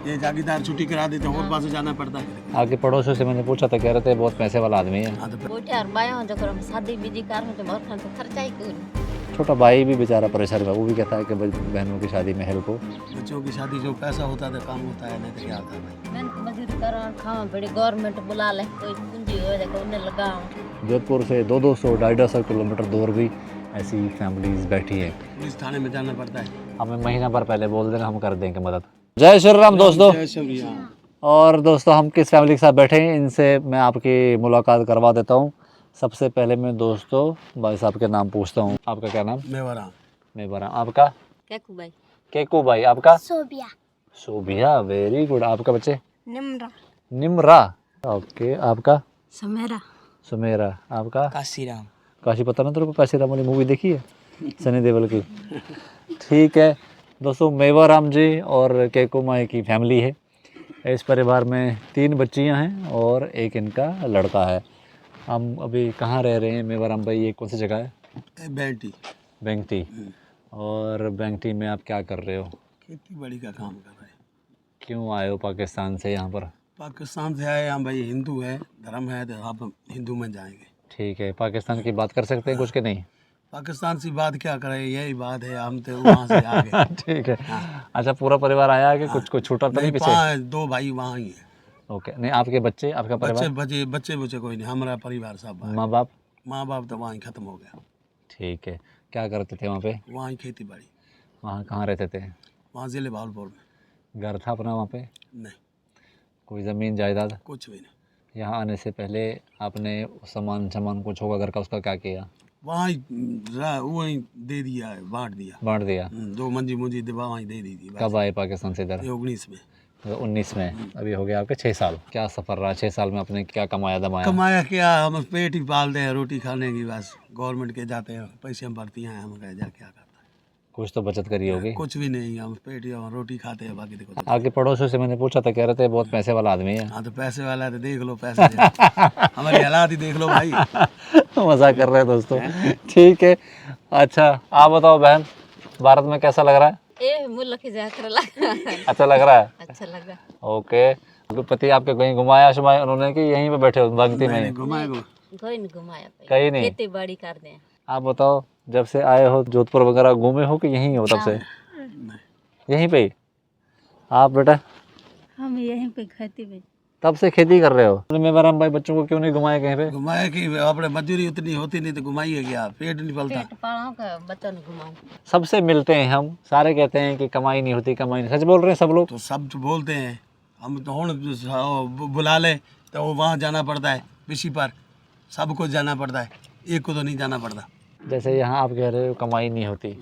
ये जागीरदार छुट्टी करा देते और पास जाना पड़ता है। आगे पड़ोसियों से मैंने पूछा था, कह रहे थे बहुत पैसे वाला आदमी है। हाँ, तो बैठे और बाया जो करो शादी बीजी कार में तो मोर खान तो खर्चा ही क्यों नहीं। छोटा भाई भी बेचारा परेशान है, वो भी कहता है कि बहनों की शादी में हेल्प हो। बच्चों की शादी जो पैसा होता है काम होता है, नहीं तो क्या होता है भाई। मेहनत मजदूरी करो खावा बड़ी गवर्नमेंट बुला ले कोई पूंजी हो जाए उन्हें लगाओ। जोधपुर से 200 250 किलोमीटर दूर भी ऐसी फैमिलीज बैठी है। पुलिस थाने में जाना पड़ता है। हमें महीना भर पहले बोल देना, हम कर देंगे मदद। जय श्री राम दोस्तों। जय श्री राम। और दोस्तों हम किस फैमिली के साथ बैठे हैं, इनसे मैं आपकी मुलाकात करवा देता हूँ। सबसे पहले मैं दोस्तों भाई साहब के नाम पूछता हूँ। आपका क्या नाम? मेवाराम। मेवाराम। आपका? केकू भाई। केकू भाई। आपका? सोबिया। Sobia, very good. आपका बच्चे? निम्रा। निम्रा। ओके। आपका? समेरा। सुमेरा। आपका? काशीराम। काशी पता ना तेरे को? काशीराम वाली मूवी देखी है सनी देओल की? ठीक है दोस्तों, मेवाराम जी और केकू माई की फैमिली है। इस परिवार में 3 बच्चियां हैं और एक इनका लड़का है। हम अभी कहाँ रह रहे हैं मेवाराम भाई? ये कौन सी जगह है? बेंटी। बेंगटी। और बेंगटी में आप क्या कर रहे हो? खेती बाड़ी का काम कर रहे हैं। क्यों आए हो पाकिस्तान से यहाँ पर? पाकिस्तान से आए हम भाई, हिंदू है, धर्म है, तो आप हिंदू में जाएंगे। ठीक है, पाकिस्तान की बात कर सकते हैं कुछ के नहीं? पाकिस्तान से बात क्या करें, यही बात है, हम तो वहाँ से आ गए। ठीक है। अच्छा, पूरा परिवार आया है कि कुछ छूटा तो नहीं पीछे? 2 भाई वहाँ ही है। ओके। नहीं, आपके बच्चे, आपका परिवार? बच्चे कोई नहीं, हमारा परिवार सब है। माँ बाप? माँ बाप तो वहाँ ही खत्म हो गया। ठीक है। क्या करते थे वहाँ पे? वहाँ ही खेती बाड़ी। वहाँ कहाँ रहते थे? वहाँ जिले भावलपुर में। घर था अपना वहाँ पे? नहीं, कोई ज़मीन जायदाद? कुछ भी नहीं। यहाँ आने से पहले आपने सामान कुछ होगा घर का, उसका क्या किया? वहाँ ही वहीं दे दिया है, बांट दिया। बांट दिया? 2 मंजी दबा वहीं दे दी थी। कब आए पाकिस्तान से इधर? 19 में। 19 में। अभी हो गया आपके 6 साल। क्या सफ़र रहा 6 साल में? आपने क्या कमाया दमाया? कमाया क्या, हम पेट ही पालते हैं, रोटी खाने की बस। गवर्नमेंट के जाते हैं, पैसे हम भरती हैं, हम कह जा क्या करता है। कुछ तो बचत करी होगी? कुछ भी नहीं, हम पेट ही हम रोटी खाते हैं, बाकी देखो। आगे पड़ोसियों से मैंने पूछा था, कह रहे थे बहुत पैसे वाला आदमी है। हाँ, तो पैसे वाला है तो देख लो पैसे। हमारी हालात ही देख लो भाई। मजाक कर रहे हैं दोस्तों। ठीक है। अच्छा आप बताओ बहन, भारत में कैसा लग रहा है? ए मुल्क की जाकर लगा। अच्छा लग रहा है? अच्छा लगा। ओके। आपके पति आपके कहीं घुमाया शुमाया उन्होंने कि यहीं पे बैठे हो बंगती में? कोई नहीं घुमाया भाई। कहीं नहीं? खेती बाड़ी कर दे। आप बताओ, जब से आए हो जोधपुर वगैरह घूमे हो कि यहीं हो तब से? यहीं पे ही? आप बेटा? हम यहीं पे खेती में। तब से खेती कर रहे हो? मेवाराम भाई बच्चों को क्यों नहीं घुमाए कहीं पे? घुमाया कि अपने मजदूरी उतनी होती नहीं तो घुमाइए क्या, पेट नहीं पलता। पेट पालों का बच्चों ने घुमाऊं। सबसे मिलते हैं हम, सारे कहते हैं कि कमाई नहीं होती, कमाई नहीं। सच बोल रहे हैं सब लोग? तो सब तो बोलते हैं, हम तो हूँ बुला ले तो वहाँ जाना पड़ता है, किसी पर सबको जाना पड़ता है, एक को तो नहीं जाना पड़ता। जैसे यहाँ आप कह रहे हो कमाई नहीं होती,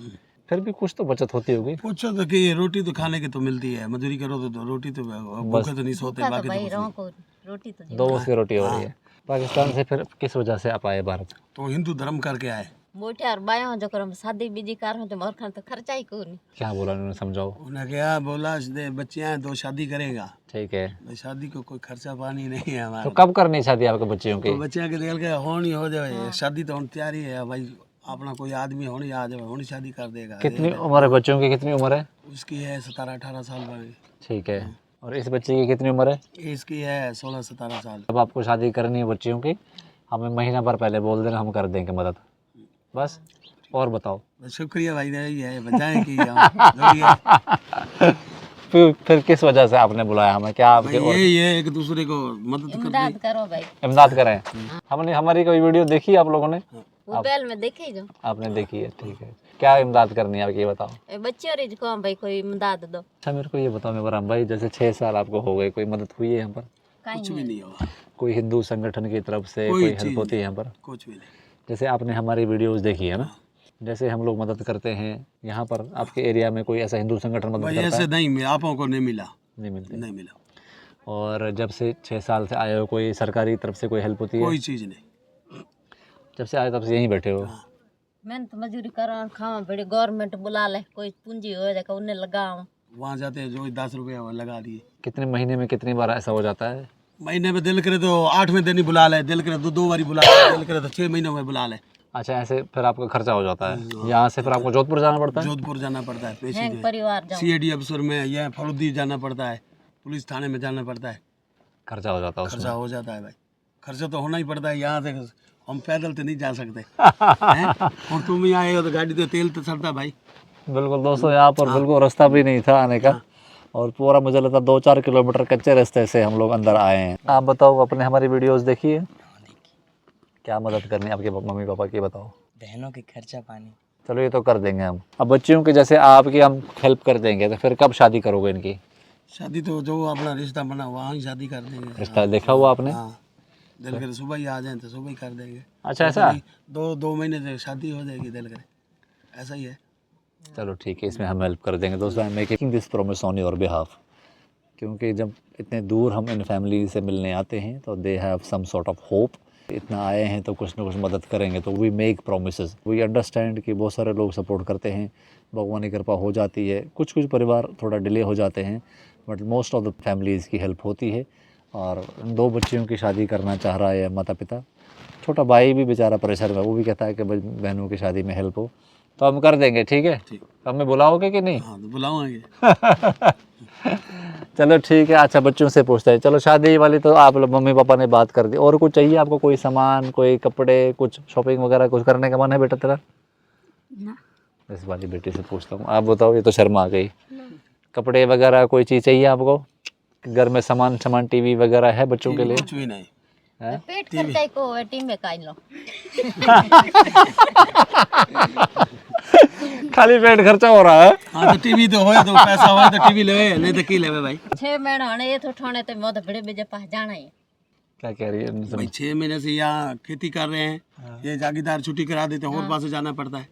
फिर भी कुछ तो बचत होती होगी? पूछो तो कि रोटी तो खाने की तो मिलती है, मजदूरी करो तो रोटी तो भूखे तो नहीं सोते। तो बाकी भाई तो रों को रोटी तो 2 वक्त की रोटी हो रही है। पाकिस्तान से फिर किस वजह से आप आए भारत? तो हिंदू धर्म करके आए। बैठे और बाया जो करो शादी बीजी कार में तो मोर खान तो खर्चा ही क्यों नहीं। क्या बोला उन्होंने, समझाओ। उन्हें क्या बोला, बच्चियाँ हैं 2 शादी करेगा। ठीक है। भाई शादी को कोई खर्चा पानी नहीं है हमारा। तो कब करनी शादी आपके बच्चियों की? तो बच्चियाँ के देख के होनी हो जाए शादी तो होनी तैयारी है भाई। अपना कोई आदमी होनी आ जाए, होनी शादी कर देगा। कितनी उम्र है बच्चों की? कितनी उम्र है? उसकी है 17-18 साल वाली। ठीक है। और इस बच्चे की कितनी उम्र है? इसकी है 16-17 साल। अब आपको शादी करनी है बच्चियों की, हमें महीना भर पहले बोल देना, हम कर देंगे मदद। बस। और बताओ। शुक्रिया भाई, यही है बचाएं कि हम फिर किस वजह से आपने बुलाया हमें? क्या आपके और यही है, एक दूसरे को मदद इमदाद करो भाई। इमदाद करें? हमने हमारी कोई वीडियो देखी आप लोगों ने? मोबाइल में देखे जो आपने देखी है? ठीक है। क्या इमदाद करनी है आप ये बताओ। बच्चे और को भाई कोई इमदाद दो। अच्छा मेरे को ये बताओ मेवाराम भाई, जैसे 6 साल आपको हो गए, कोई मदद हुई है यहाँ पर? कुछ भी नहीं हुआ। कोई हिंदू संगठन की तरफ से कोई कोई चीज़ हेल्प होती है यहाँ पर? कुछ भी नहीं। जैसे आपने हमारी वीडियोस देखी है ना, जैसे हम लोग मदद करते हैं यहाँ पर, आपके एरिया में कोई ऐसा हिंदू संगठन मदद भाई करता ऐसे है? नहीं, आपों को नहीं मिला। नहीं मिलते। नहीं मिला और जब से 6 साल से आए हो, कोई सरकारी तरफ से कोई हेल्प होती है? कोई चीज़ नहीं। जब से आए तब से यहीं बैठे हो? मेहनत मजदूरी करो खावा बड़ी गवर्नमेंट बुला ले कोई पूंजी हो जाए उन्हें लगाओ। वहाँ जाते हैं जो 10 रुपये लगा दिए। कितने महीने में कितनी बार ऐसा हो जाता है? महीने में दिल करे तो 8वें दिन ही बुला ले, दिल करे तो 2 बारी बुला ले, दिल करे तो 6 महीनों में बुला ले। अच्छा, ऐसे फिर आपका खर्चा हो जाता है। यहाँ से फिर आपको जोधपुर जाना पड़ता है? जोधपुर जाना पड़ता है, हैं परिवार जाओ। CID अफसर में या फरुद्दी जाना पड़ता है, पुलिस थाने में जाना पड़ता है, खर्चा हो जाता है खर्चा उसमें। हो जाता है भाई। खर्चा तो होना ही पड़ता है, यहाँ से हम पैदल तो नहीं जा सकते हैं? और तुम ही आए हो तो गाड़ी तो तेल तो चलता भाई। बिल्कुल दोस्तों, यहाँ पर बिल्कुल रास्ता भी नहीं था आने का, और पूरा मुझे लगता 2-4 किलोमीटर कच्चे रास्ते से हम लोग अंदर आए हैं। आप बताओ, अपने हमारी वीडियोस देखिए, क्या मदद करनी है आपके मम्मी पापा की, बताओ। बहनों के खर्चा पानी। चलो ये तो कर देंगे हम। अब बच्चियों के जैसे आपकी हम हेल्प कर देंगे, तो फिर कब शादी करोगे इनकी? शादी तो जो अपना रिश्ता बना वहाँ ही शादी कर देंगे। रिश्ता देखा हुआ आपने? हाँ, दिल करे सुबह ही आ जाए तो सुबह ही कर देंगे। अच्छा ऐसा? दो महीने से शादी हो जाएगी, दिल करे, ऐसा ही है। चलो ठीक है, इसमें हम हेल्प कर देंगे दोस्तों। I am making this promise on your behalf, क्योंकि जब इतने दूर हम इन फैमिली से मिलने आते हैं तो they have some sort of hope. इतना आए हैं तो कुछ ना कुछ मदद करेंगे, तो we make promises. We understand कि बहुत सारे लोग सपोर्ट करते हैं, भगवान की कृपा हो जाती है। कुछ कुछ परिवार थोड़ा डिले हो जाते हैं, but most of the families की हेल्प होती है। और इन 2 बच्चियों की शादी करना चाह रहा है माता पिता। छोटा भाई भी बेचारा परेशान है, वो भी कहता है कि बहनों की शादी में हेल्प हो, तो हम कर देंगे। ठीक है, ठीक। हमें बुलाओगे कि नहीं? हाँ तो बुलाओगे। चलो ठीक है। अच्छा, बच्चों से पूछते हैं। चलो, शादी वाली तो आप लोग मम्मी पापा ने बात कर दी, और कुछ चाहिए आपको? कोई सामान, कोई कपड़े, कुछ शॉपिंग वगैरह कुछ करने का मन है बेटा तेरा? ना। इस वाली बेटी से पूछता हूँ, आप बताओ। ये तो शर्मा आ गई। कपड़े वगैरह कोई चीज़ चाहिए आपको? घर में सामान टीवी वगैरह है बच्चों के लिए? कुछ भी नहीं। है? पेट खर्चा को टीम में काई लो। खाली पेट खर्चा हो रहा है। हाँ तो टीवी तो होए तो पैसा होए तो टीवी लेवे, नहीं तो की लेवे भाई। 6 महीने होने ये तो ठाणे ते मोद बड़े बेजे पास जाना है। क्या कह रही है? भाई 6 महीने से यहाँ खेती कर रहे हैं, ये जागीदार छुट्टी करा देते हैं और पास से जाना पड़ता है।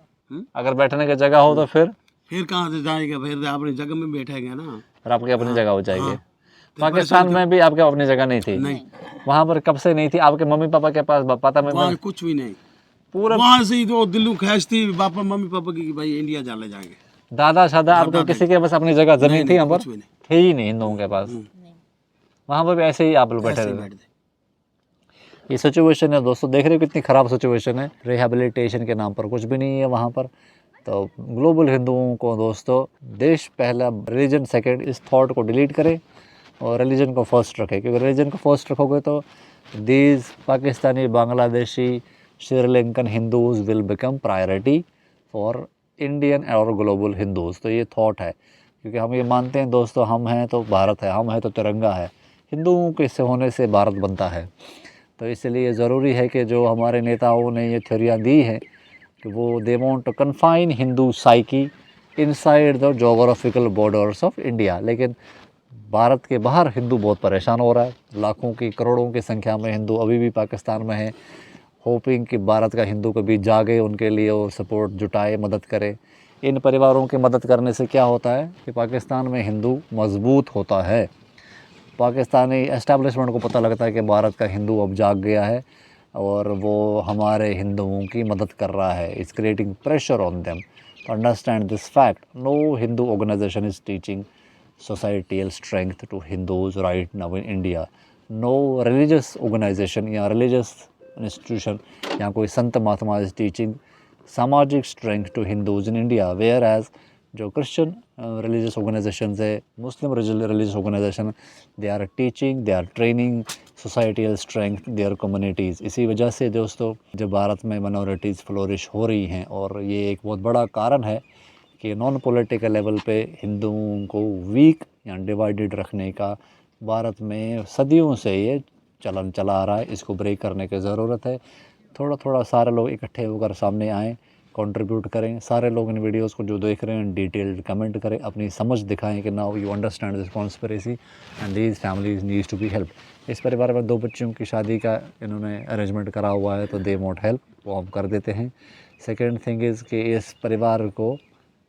अगर बैठने की जगह हो तो फिर कहाँ से जाएगा? फिर अपनी जगह में बैठेगा ना। फिर आपकी अपनी जगह हो जाएगी। हाँ। पाकिस्तान में भी आपके अपनी जगह नहीं थी? नहीं, वहाँ पर कब से नहीं थी? आपके मम्मी पापा के पास पता में वहाँ कुछ भी नहीं। पूरा वहाँ से ही तो दिल्लू ख्वाहिश थी पापा मम्मी पापा की कि भाई इंडिया जाने जाएंगे। दादा शादा आपके किसी के पास अपनी जगह जमीन थी यहाँ पर? कुछ भी नहीं। थे ही नहीं हिंदुओं के पास। वहाँ पर भी ऐसे ही आप लोग बैठे ऐसे ही रहे। बैठते। ये सिचुएशन है दोस्तों, देख रहे हो कितनी ख़राब सिचुएशन है। रिहेबिलिटेशन के नाम पर कुछ भी नहीं है वहाँ पर। तो ग्लोबल हिंदुओं को दोस्तों, देश पहला रिलीजन सेकंड, इस थॉट को डिलीट करें और रिलीजन को फर्स्ट रखें, क्योंकि रिलीजन को फर्स्ट रखोगे तो these Pakistani, Bangladeshi, Sri Lankan Hindus will become priority for Indian और ग्लोबल हिंदूज़। तो ये थॉट है, क्योंकि हम ये मानते हैं दोस्तों, हम हैं तो भारत है, हम हैं तो तिरंगा है। हिंदुओं के से होने से भारत बनता है। तो इसलिए ज़रूरी है कि जो हमारे नेताओं ने ये थ्योरियाँ दी हैं कि वो they want to confine Hindu psyche inside the geographical borders of India. लेकिन भारत के बाहर हिंदू बहुत परेशान हो रहा है। लाखों की, करोड़ों की संख्या में हिंदू अभी भी पाकिस्तान में हैं, होपिंग कि भारत का हिंदू कभी जागे, उनके लिए वो सपोर्ट जुटाए, मदद करे। इन परिवारों की मदद करने से क्या होता है कि पाकिस्तान में हिंदू मजबूत होता है। पाकिस्तानी एस्टेब्लिशमेंट को पता लगता है कि भारत का हिंदू अब जाग गया है और वो हमारे हिंदुओं की मदद कर रहा है। It's creating pressure on them to understand this fact. No Hindu organization is teaching societal strength to Hindus right now in India. No religious organization या religious institution या कोई संत महात्मा is teaching सामाजिक strength to Hindus in India, whereas जो Christian religious organizations है, Muslim religious organization, they are teaching, they are training societal strength their communities. इसी वजह से दोस्तों, जब भारत में minorities flourish हो रही हैं, और ये एक बहुत बड़ा कारण है कि नॉन पॉलिटिकल लेवल पे हिंदुओं को वीक या डिवाइडेड रखने का भारत में सदियों से ये चलन चला आ रहा है। इसको ब्रेक करने की ज़रूरत है। थोड़ा थोड़ा सारे लोग इकट्ठे होकर सामने आएँ, कंट्रीब्यूट करें। सारे लोग इन वीडियोस को जो देख रहे हैं डिटेल्ड कमेंट करें, अपनी समझ दिखाएं कि now you understand this conspiracy and these families needs to be help. इस परिवार में 2 बच्चियों की शादी का इन्होंने अरेंजमेंट करा हुआ है, तो दे वांट हेल्प, वो हम कर देते हैं। सेकेंड थिंग इज़ कि इस परिवार को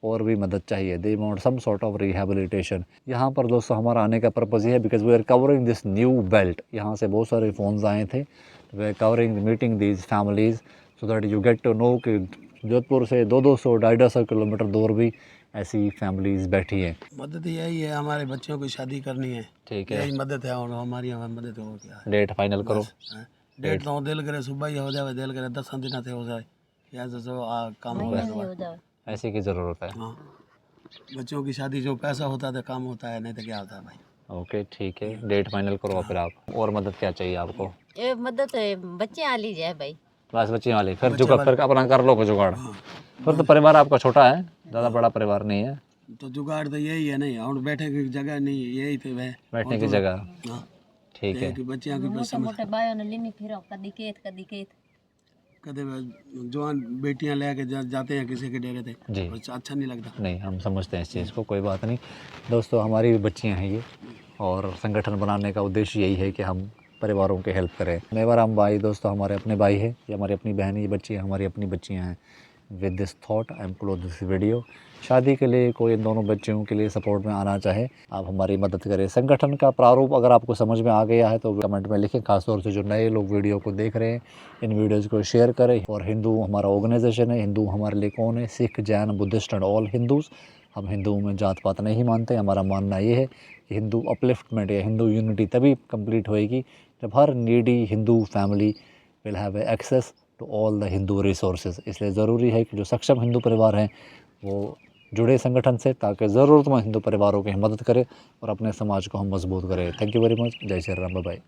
और भी मदद चाहिए। They want some sort of rehabilitation. यहाँ पर दोस्तों हमारा आने का पर्पज़ ये है because we are covering this new belt. यहाँ से बहुत सारे फ़ोन्स आए थे। We are covering meeting these families so that you get to know कि जोधपुर से 200 250 किलोमीटर दूर भी ऐसी फैमिलीज़ बैठी हैं। मदद यही है, हमारे बच्चों की शादी करनी है, ठीक है, यही मदद है। और हमारी मदद हो क्या है? डेट फाइनल करो। हाँ, डेट तो दिल करे सुबह ही हो जाए, दिल करे 10 दिन से हो जाए, या जो काम हो हो जाए। ऐसे की ज़रूरत है। हाँ, बच्चों की शादी जो पैसा होता है तो काम होता है, नहीं तो क्या होता है भाई। ओके ठीक है, डेट फाइनल करो फिर आप। और मदद क्या चाहिए आपको? ये मदद बच्चे आ लीजिए भाई। बस बच्चे वाले, फिर जुगाड़ फिर अपना कर लो जुगाड़। फिर तो परिवार आपका छोटा है, ज़्यादा बड़ा परिवार नहीं है। तो जुगाड़ तो यही है नहीं, और बैठे की जगह नहीं है, यही थे वह बैठने की जगह, हाँ ठीक है। कि बच्चियां की बस मोटे मोटे भाइयों ने लिनी फिरो कदी केत कदे जवान बेटियां लेके जाते हैं किसी के डेरे थे, जी बस अच्छा नहीं लगता। नहीं, हम समझते हैं इस चीज़ को, कोई बात नहीं। दोस्तों हमारी भी बच्चियां हैं ये, और संगठन बनाने का उद्देश्य यही है कि हम परिवारों के हेल्प करें। मेवाराम भाई दोस्तों हमारे अपने भाई है, ये हमारी अपनी बहन, ये बच्चियाँ हमारी अपनी बच्चियाँ हैं। With this thought I am close this video. शादी के लिए कोई इन दोनों बच्चियों के लिए सपोर्ट में आना चाहे, आप हमारी मदद करें। संगठन का प्रारूप अगर आपको समझ में आ गया है तो कमेंट में लिखें, खासतौर से जो नए लोग वीडियो को देख रहे हैं, इन वीडियोज़ को शेयर करें। और हिंदू हमारा ऑर्गेनाइजेशन है, हिंदू हमारे लिए कौन है? Sikh, Jain, Buddhist and all Hindus. हम हिंदुओं में जात पात नहीं मानते। हमारा मानना ये है कि हिंदू अपलिफ्टमेंट या हिंदू यूनिटी तभी कंप्लीट होएगी जब हर needy Hindu family will have access to all the Hindu resources. इसलिए ज़रूरी है कि जो सक्षम हिंदू परिवार हैं वो जुड़े संगठन से, ताकि ज़रूरतमंद हिंदू परिवारों की मदद करें और अपने समाज को हम मजबूत करें। Thank you very much. जय श्री राम, बाय बाय।